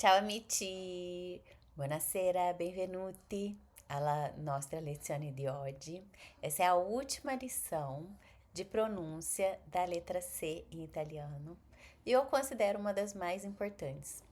Ciao amici, buonasera, benvenuti alla nostra lezione di oggi. Essa é a última lição de pronúncia da letra C em italiano e eu considero uma das mais importantes,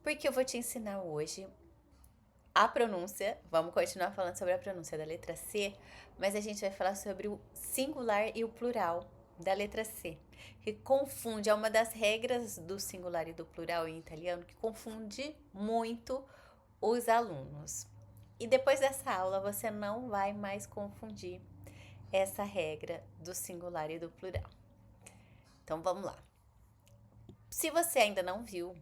porque eu vou te ensinar hoje a pronúncia. Vamos continuar falando sobre a pronúncia da letra C, mas a gente vai falar sobre o singular e o plural da letra C, que confunde, é uma das regras do singular e do plural em italiano que confunde muito os alunos. E depois dessa aula você não vai mais confundir essa regra do singular e do plural. Então vamos lá. Se você ainda não viu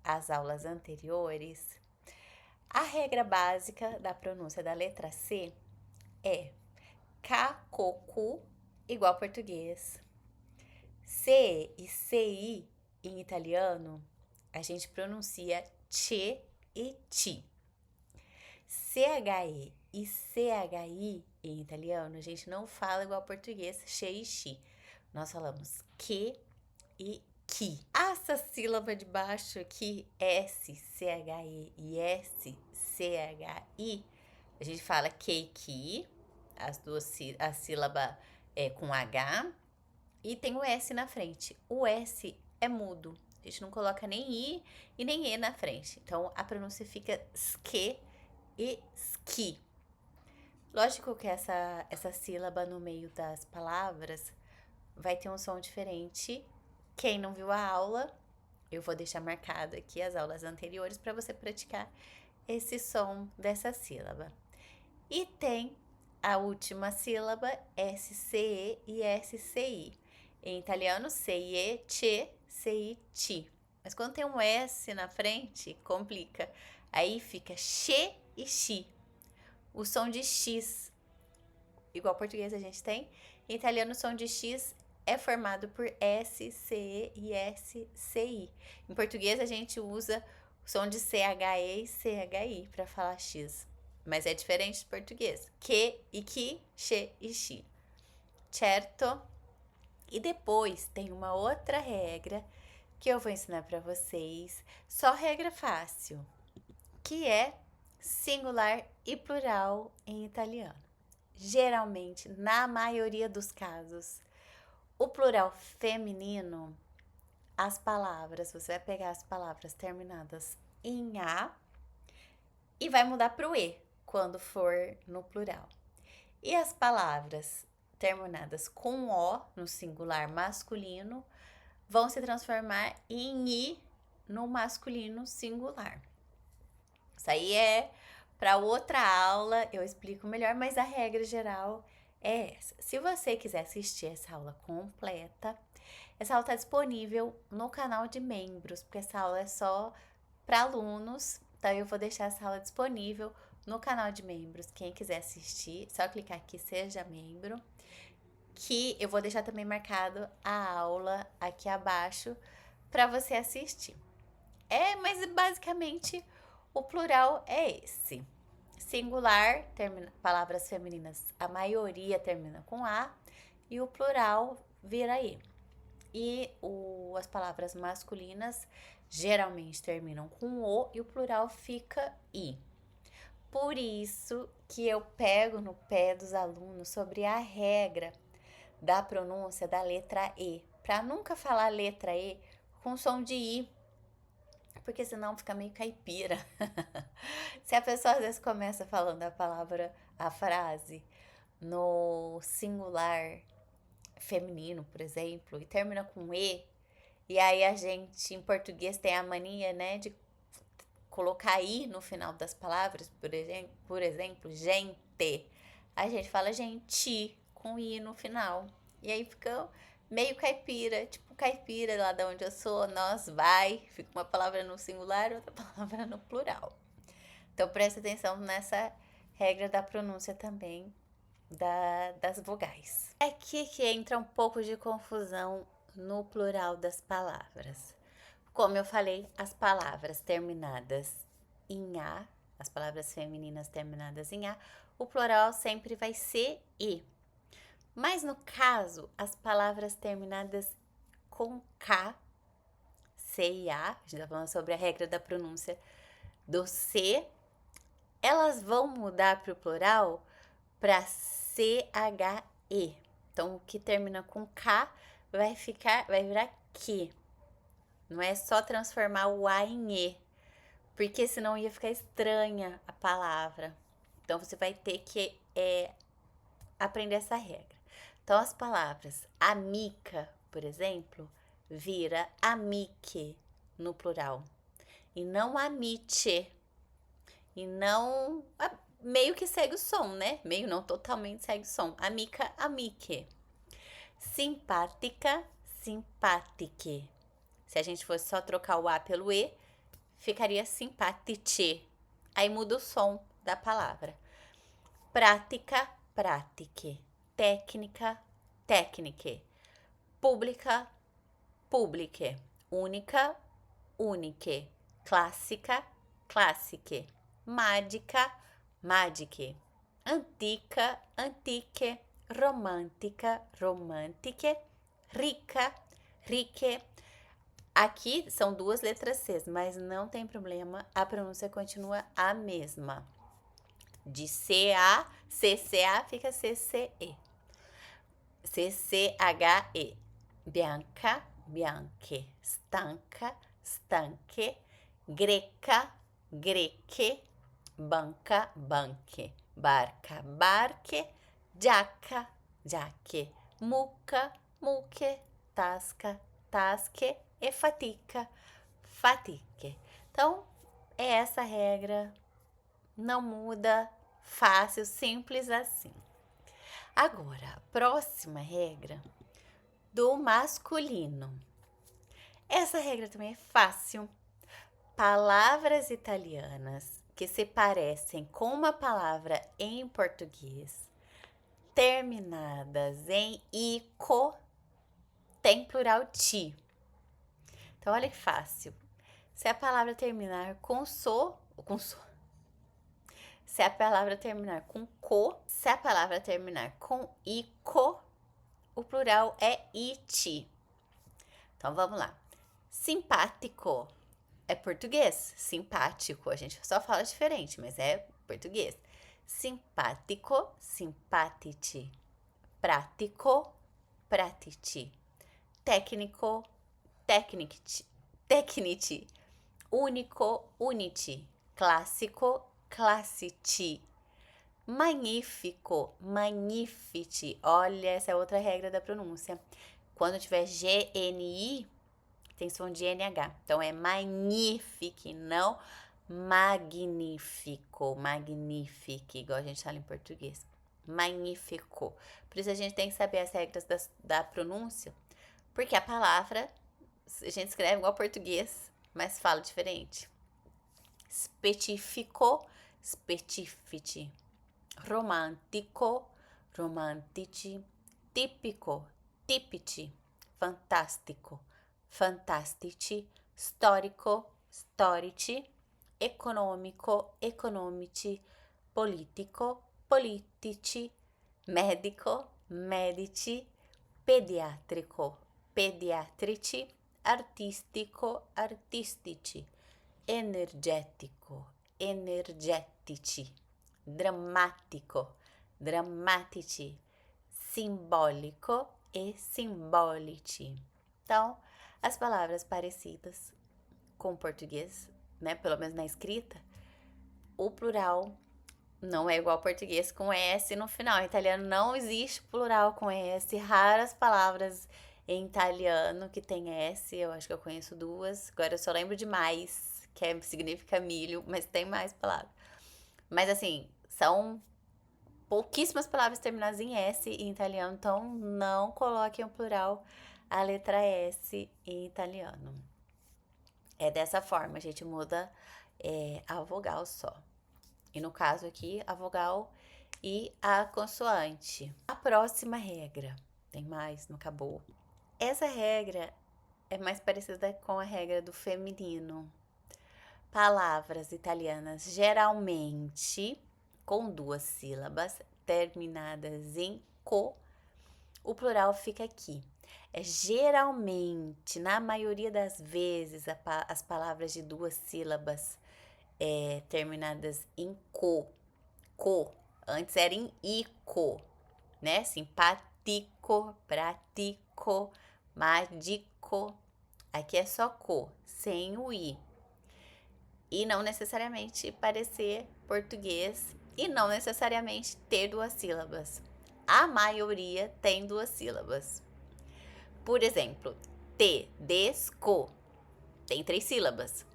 as aulas anteriores, a regra básica da pronúncia da letra C é K-K-K igual português. C e CI em italiano, a gente pronuncia che e ti. CHE e CHI em italiano, a gente não fala igual português, che e chi. Nós falamos que e que. Essa sílaba de baixo aqui, S, CHE e S, CHI, a gente fala que, a sílaba é com H, e tem o S na frente. O S é mudo. A gente não coloca nem I e nem E na frente. Então, a pronúncia fica ske e ski. Lógico que essa sílaba no meio das palavras vai ter um som diferente. Quem não viu a aula, eu vou deixar marcado aqui as aulas anteriores para você praticar esse som dessa sílaba. E tem a última sílaba, SCE e SCI. Em italiano, CIE, CE, CI, TI. Mas quando tem um S na frente, complica. Aí fica che e chi. O som de X, igual português a gente tem, em italiano o som de X é formado por S, CE e SCI. Em português a gente usa o som de CHE e CHI para falar X. Mas é diferente de português. Que e que, che e chi. Certo? E depois tem uma outra regra que eu vou ensinar para vocês, só regra fácil, que é singular e plural em italiano. Geralmente, na maioria dos casos, o plural feminino, as palavras, você vai pegar as palavras terminadas em A e vai mudar para o E quando for no plural. E as palavras terminadas com O no singular masculino vão se transformar em I no masculino singular. Isso aí é para outra aula, eu explico melhor, mas a regra geral é essa. Se você quiser assistir essa aula completa, essa aula está disponível no canal de membros, porque essa aula é só para alunos, então eu vou deixar essa aula disponível no canal de membros. Quem quiser assistir, só clicar aqui, seja membro, que eu vou deixar também marcado a aula aqui abaixo para você assistir. Mas basicamente o plural é esse. Singular, palavras femininas, a maioria termina com A, e o plural vira E. E as palavras masculinas geralmente terminam com O e o plural fica I. Por isso que eu pego no pé dos alunos sobre a regra da pronúncia da letra E, para nunca falar letra E com som de I, porque senão fica meio caipira. Se a pessoa às vezes começa falando a frase no singular feminino, por exemplo, e termina com E, e aí a gente em português tem a mania, né, de colocar I no final das palavras, por exemplo, gente. A gente fala gente com I no final. E aí fica meio caipira, tipo caipira lá de onde eu sou, nós vai, fica uma palavra no singular e outra palavra no plural. Então presta atenção nessa regra da pronúncia também das vogais. É aqui que entra um pouco de confusão no plural das palavras. Como eu falei, as palavras terminadas em A, as palavras femininas terminadas em A, o plural sempre vai ser E. Mas no caso, as palavras terminadas com K C e A, a gente tá falando sobre a regra da pronúncia do C, elas vão mudar para o plural para CHE. Então, o que termina com K vai virar que. Não é só transformar o A em E, porque senão ia ficar estranha a palavra. Então, você vai ter que aprender essa regra. Então, as palavras amica, por exemplo, vira amique no plural. E não amiche. E não... meio que segue o som, né? Meio não, totalmente segue o som. Amica, amique. Simpática, simpatique. Se a gente fosse só trocar o A pelo E, ficaria simpatice. Aí muda o som da palavra. Prática, pratique. Técnica, técnique. Pública, publique. Única, unique. Clássica, classique. Mágica, magique. Antica, antique. Romântica, romantique. Rica, rique. Aqui são duas letras Cs, mas não tem problema, a pronúncia continua a mesma. De CA, CCA fica CCE. CCHE. Bianca, bianche. Stanca, stanche. Greca, greche. Banca, banche. Barca, barche. Giacca, giacche. Mucca, mucche. Tasca, tasque. E fatica, fatique. Então, é essa regra, não muda, fácil, simples assim. Agora, a próxima regra do masculino. Essa regra também é fácil. Palavras italianas que se parecem com uma palavra em português, terminadas em ico, tem plural ti. Então, olha que fácil. Se a palavra terminar com se a palavra terminar com co, se a palavra terminar com ico, o plural é iti. Então, vamos lá. Simpático é português. Simpático, a gente só fala diferente, mas é português. Simpático, simpatici. Prático, pratici. Técnico, tecnici. Único, unici. Clássico, classici. Magnífico, magnifici. Olha, essa é outra regra da pronúncia. Quando tiver GNI, tem som de NH. Então, é magnifique, não magnífico. Magnifique, igual a gente fala em português. Magnífico. Por isso, a gente tem que saber as regras da pronúncia, porque a palavra, a gente escreve igual português, mas fala diferente. Specifico, specifici. Romântico, romantici. Típico, tipici. Fantástico, fantastici. Storico, storici. Econômico, economici. Politico, politici. Medico, medici. Pediatrico, pediatrici. Artistico, artistici. Energetico, energetici. Drammatico, drammatici. Simbólico e simbolici. Então, as palavras parecidas com o português, né, pelo menos na escrita, o plural não é igual ao português com S no final. Em italiano não existe plural com S. Raras palavras em italiano que tem S. Eu acho que eu conheço duas. Agora eu só lembro de mais, que significa milho, mas tem mais palavras. Mas assim, são pouquíssimas palavras terminadas em S em italiano, então não coloquem o plural a letra S em italiano. É dessa forma, a gente muda a vogal só. E no caso aqui, a vogal e a consoante. A próxima regra, tem mais, não acabou. Essa regra é mais parecida com a regra do feminino. Palavras italianas geralmente com duas sílabas terminadas em co, o plural fica aqui. É geralmente, na maioria das vezes, as palavras de 2 sílabas terminadas em co. Antes era em ico, né? Simpático, prático, mágico. Aqui é só co, sem o i. E não necessariamente parecer português e não necessariamente ter 2 sílabas. A maioria tem 2 sílabas. Por exemplo, tedesco tem 3 sílabas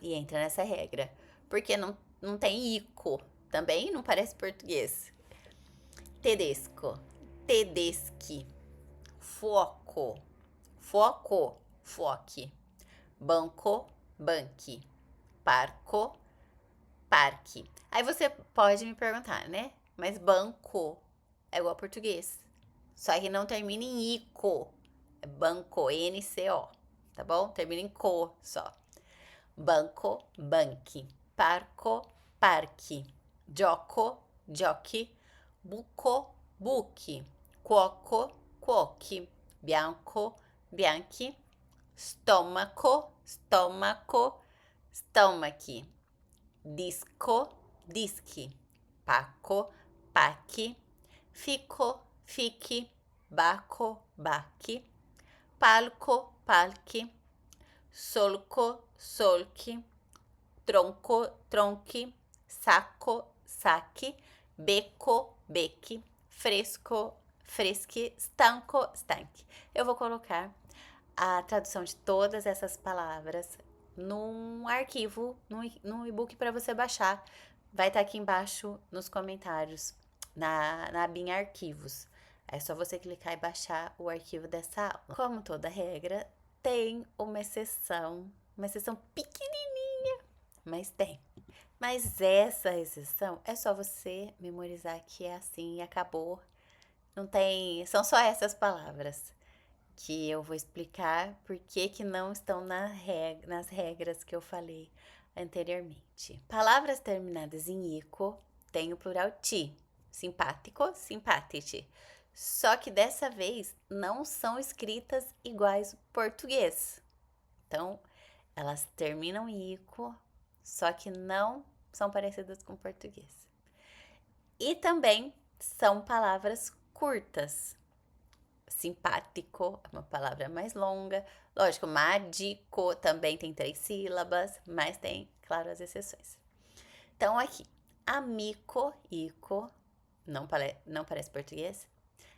e entra nessa regra, porque não tem ico, também não parece português. Tedesco, tedeschi, foco, foco, foque, banco, banque, parco, parque. Aí você pode me perguntar, né? Mas banco é igual ao português, só que não termina em ico, é banco, N-C-O, tá bom? Termina em co só. Banco, banque, parco, parque, gioco, giochi, buco, buque, cuoco, cuochi, bianco, bianchi, stomaco, stomaco, stomachi, disco, dischi, paco, paqui, fico, fique, baco, baque, palco, palque, solco, solque, tronco, tronque, saco, saque, beco, beque, fresco, fresque, stanco, stanque. Eu vou colocar a tradução de todas essas palavras num arquivo, num e-book para você baixar. Vai estar aqui embaixo nos comentários, na abinha arquivos. É só você clicar e baixar o arquivo dessa aula. Como toda regra, tem uma exceção pequenininha, mas tem. Mas essa exceção é só você memorizar que é assim e acabou. Não tem, são só essas palavras que eu vou explicar por que não estão nas regras que eu falei anteriormente. Palavras terminadas em ico tem o plural ti, simpático, simpatici. Só que dessa vez não são escritas iguais ao português. Então, elas terminam em ico, só que não são parecidas com o português. E também são palavras curtas. Simpático é uma palavra mais longa. Lógico, mágico também tem 3 sílabas, mas tem, claro, as exceções. Então, aqui, amico, ico, não parece português.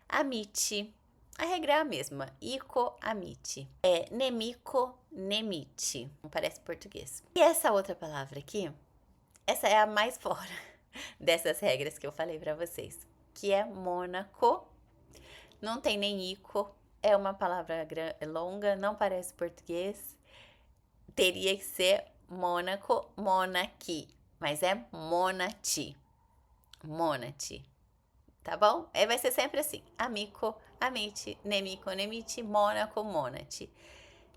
Amite, a regra é a mesma. Ico, amite. Nemico, nemite, não parece português. E essa outra palavra aqui, essa é a mais fora dessas regras que eu falei pra vocês, que é Mônaco. Não tem nem ico, é uma palavra longa, não parece português. Teria que ser Mônaco, monaqui, mas é monati. Monati, tá bom? Vai ser sempre assim, amico, amite, nemico, nemite, Mônaco, monati.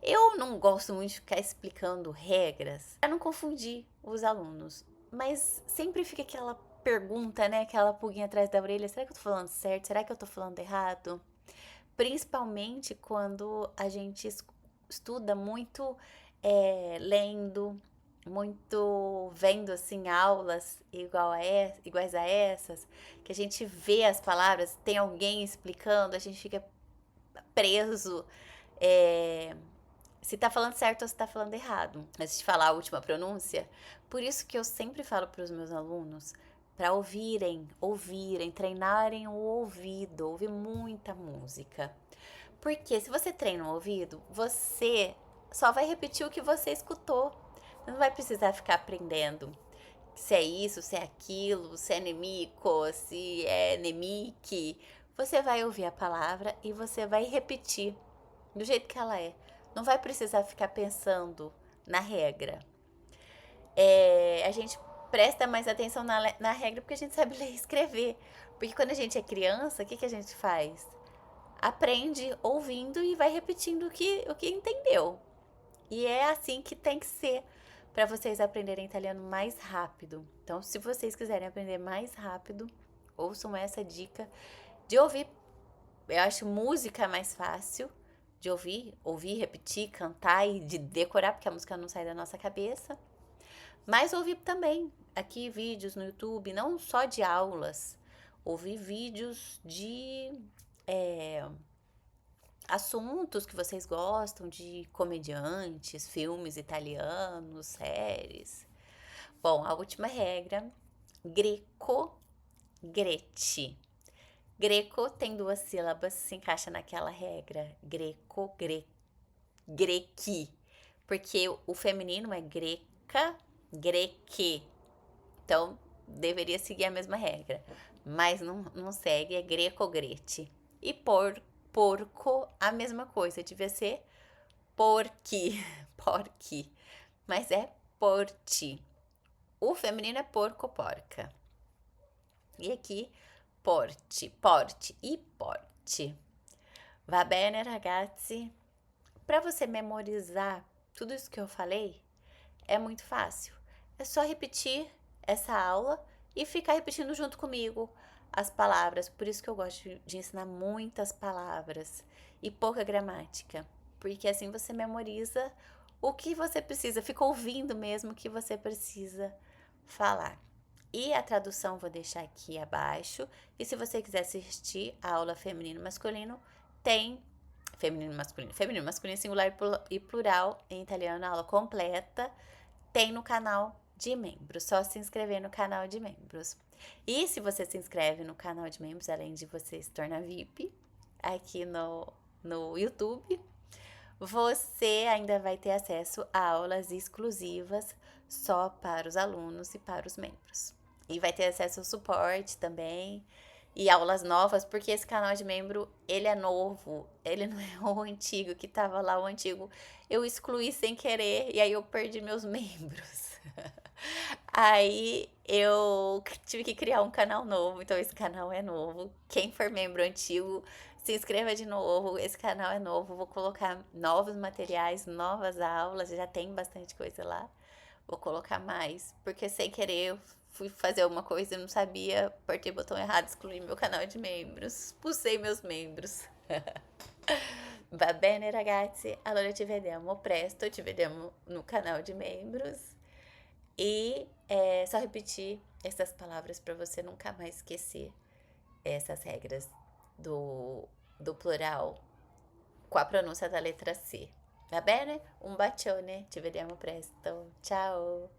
Eu não gosto muito de ficar explicando regras pra não confundir os alunos, mas sempre fica aquela pergunta, né? Aquela pulguinha atrás da orelha: será que eu tô falando certo? Será que eu tô falando errado? Principalmente quando a gente estuda muito lendo, muito vendo assim aulas iguais a essas, que a gente vê as palavras, tem alguém explicando, a gente fica preso se tá falando certo ou se tá falando errado. Antes de falar a última pronúncia, por isso que eu sempre falo para os meus alunos para ouvirem, treinarem o ouvido, ouvir muita música. Porque se você treina o ouvido, você só vai repetir o que você escutou. Não vai precisar ficar aprendendo se é isso, se é aquilo, se é nemico, se é nemique. Você vai ouvir a palavra e você vai repetir do jeito que ela é. Não vai precisar ficar pensando na regra. A gente presta mais atenção na regra porque a gente sabe ler e escrever. Porque quando a gente é criança, o que a gente faz? Aprende ouvindo e vai repetindo o que entendeu. E é assim que tem que ser para vocês aprenderem italiano mais rápido. Então, se vocês quiserem aprender mais rápido, ouçam essa dica de ouvir Eu acho música mais fácil de ouvir, repetir, cantar e de decorar, porque a música não sai da nossa cabeça. Mas ouvir também aqui vídeos no YouTube, não só de aulas, ouvir vídeos de assuntos que vocês gostam, de comediantes, filmes italianos, séries. Bom, a última regra, greco, grete. Greco tem duas sílabas, se encaixa naquela regra. Greco, grequi. Porque o feminino é greca, greque. Então, deveria seguir a mesma regra. Mas não segue, é greco, grete. E porco, a mesma coisa. Devia ser porqui, porqui. Mas é porti. O feminino é porco, porca. E aqui, porte e porte. Va bene, ragazzi? Para você memorizar tudo isso que eu falei, é muito fácil. É só repetir essa aula e ficar repetindo junto comigo as palavras. Por isso que eu gosto de ensinar muitas palavras e pouca gramática. Porque assim você memoriza o que você precisa, fica ouvindo mesmo o que você precisa falar. E a tradução vou deixar aqui abaixo. E se você quiser assistir a aula feminino e masculino, tem feminino e masculino singular e plural em italiano, a aula completa, tem no canal de membros. Só se inscrever no canal de membros. E se você se inscreve no canal de membros, além de você se tornar VIP aqui no YouTube, você ainda vai ter acesso a aulas exclusivas só para os alunos e para os membros. E vai ter acesso ao suporte também e aulas novas, porque esse canal de membro, ele é novo, ele não é o antigo que tava lá, o antigo eu excluí sem querer e aí eu perdi meus membros. Aí eu tive que criar um canal novo, então esse canal é novo. Quem for membro antigo, se inscreva de novo. Esse canal é novo, vou colocar novos materiais, novas aulas, já tem bastante coisa lá. Vou colocar mais, porque sem querer eu fui fazer alguma coisa e não sabia, apertei o botão errado, excluí meu canal de membros, expulsei meus membros. Va bene ragazzi? Allora ci vediamo presto, ci vediamo no canal de membros. E é só repetir essas palavras para você nunca mais esquecer essas regras do plural com a pronúncia da letra C. Va bene? Un bacione, ci vediamo presto. Ciao!